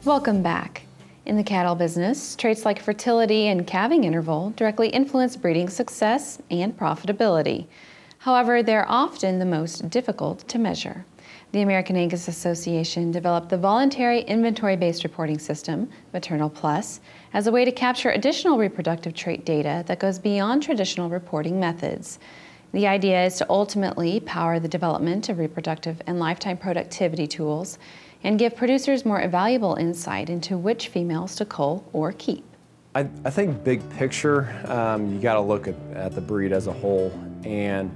Welcome back. In the cattle business, traits like fertility and calving interval directly influence breeding success and profitability. However, they're often the most difficult to measure. The American Angus Association developed the voluntary inventory-based reporting system, Maternal Plus, as a way to capture additional reproductive trait data that goes beyond traditional reporting methods. The idea is to ultimately power the development of reproductive and lifetime productivity tools and give producers more valuable insight into which females to cull or keep. I think big picture, you got to look at the breed as a whole. And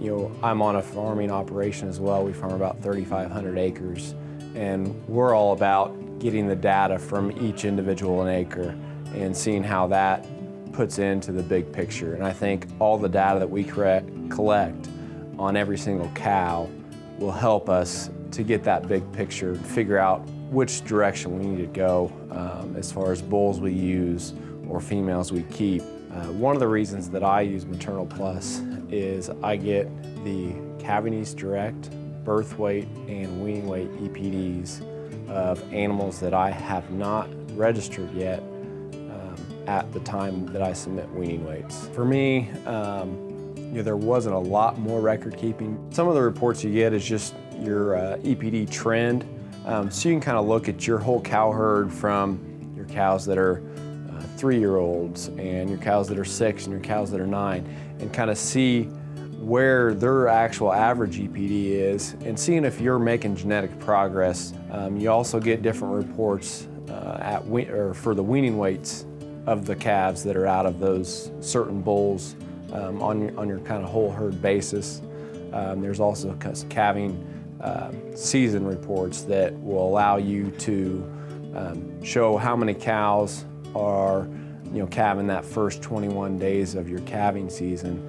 you know, I'm on a farming operation as well. We farm about 3,500 acres, and we're all about getting the data from each individual acre and seeing how that puts into the big picture. And I think all the data that we collect on every single cow will help us to get that big picture, figure out which direction we need to go as far as bulls we use or females we keep. One of the reasons that I use Maternal Plus is I get the calving ease direct, birth weight, and weaning weight EPDs of animals that I have not registered yet at the time that I submit weaning weights. For me, you know, there wasn't a lot more record keeping. Some of the reports you get is just your EPD trend, so you can kind of look at your whole cow herd from your cows that are 3-year-olds and your cows that are 6 and your cows that are 9, and kind of see where their actual average EPD is and seeing if you're making genetic progress. You also get different reports for the weaning weights of the calves that are out of those certain bulls on your kind of whole herd basis. There's also calving season reports that will allow you to show how many cows are, you know, calving that first 21 days of your calving season.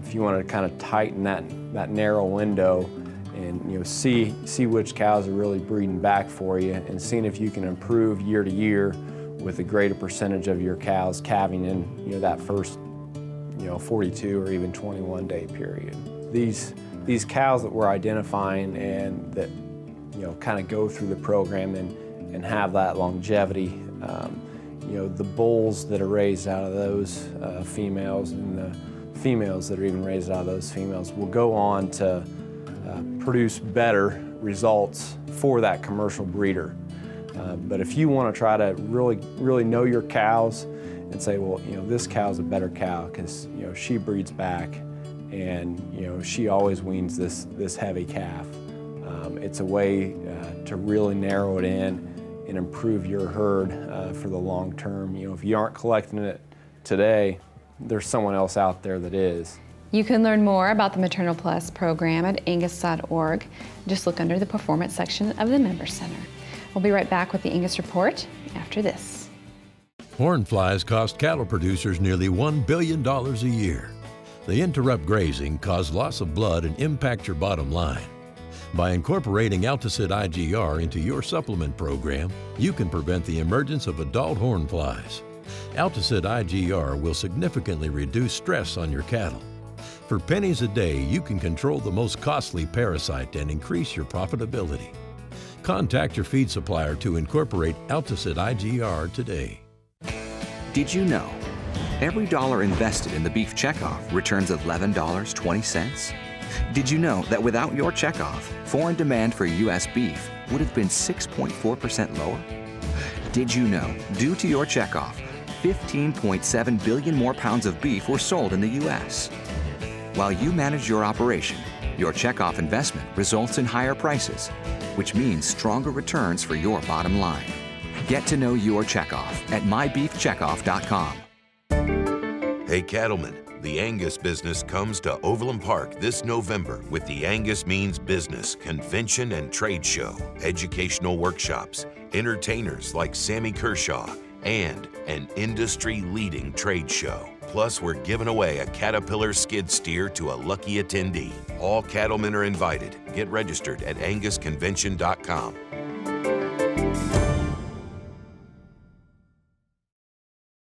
If you want to kind of tighten that narrow window and, you know, see which cows are really breeding back for you, and seeing if you can improve year to year with a greater percentage of your cows calving in, you know, that first, you know, 42 or even 21 day period. These cows that we're identifying and that, you know, kind of go through the program and have that longevity, you know, the bulls that are raised out of those females and the females that are even raised out of those females will go on to produce better results for that commercial breeder. But if you want to try to really know your cows and say, well, you know, this cow's a better cow because, you know, she breeds back and, you know, she always weans this heavy calf. It's a way to really narrow it in and improve your herd for the long term. You know, if you aren't collecting it today, there's someone else out there that is. You can learn more about the Maternal Plus program at angus.org. Just look under the Performance section of the Member Center. We'll be right back with the Angus Report after this. Horn flies cost cattle producers nearly $1 billion a year. They interrupt grazing, cause loss of blood, and impact your bottom line. By incorporating Alticid IGR into your supplement program, you can prevent the emergence of adult horn flies. Alticid IGR will significantly reduce stress on your cattle. For pennies a day, you can control the most costly parasite and increase your profitability. Contact your feed supplier to incorporate Alticid IGR today. Did you know every dollar invested in the beef checkoff returns $11.20? Did you know that without your checkoff, foreign demand for U.S. beef would have been 6.4% lower? Did you know, due to your checkoff, 15.7 billion more pounds of beef were sold in the U.S.? While you manage your operation, your checkoff investment results in higher prices, which means stronger returns for your bottom line. Get to know your checkoff at mybeefcheckoff.com. Hey cattlemen, the Angus business comes to Overland Park this November with the Angus Means Business Convention and Trade Show, educational workshops, entertainers like Sammy Kershaw, and an industry-leading trade show. Plus, we're giving away a Caterpillar skid steer to a lucky attendee. All cattlemen are invited. Get registered at angusconvention.com.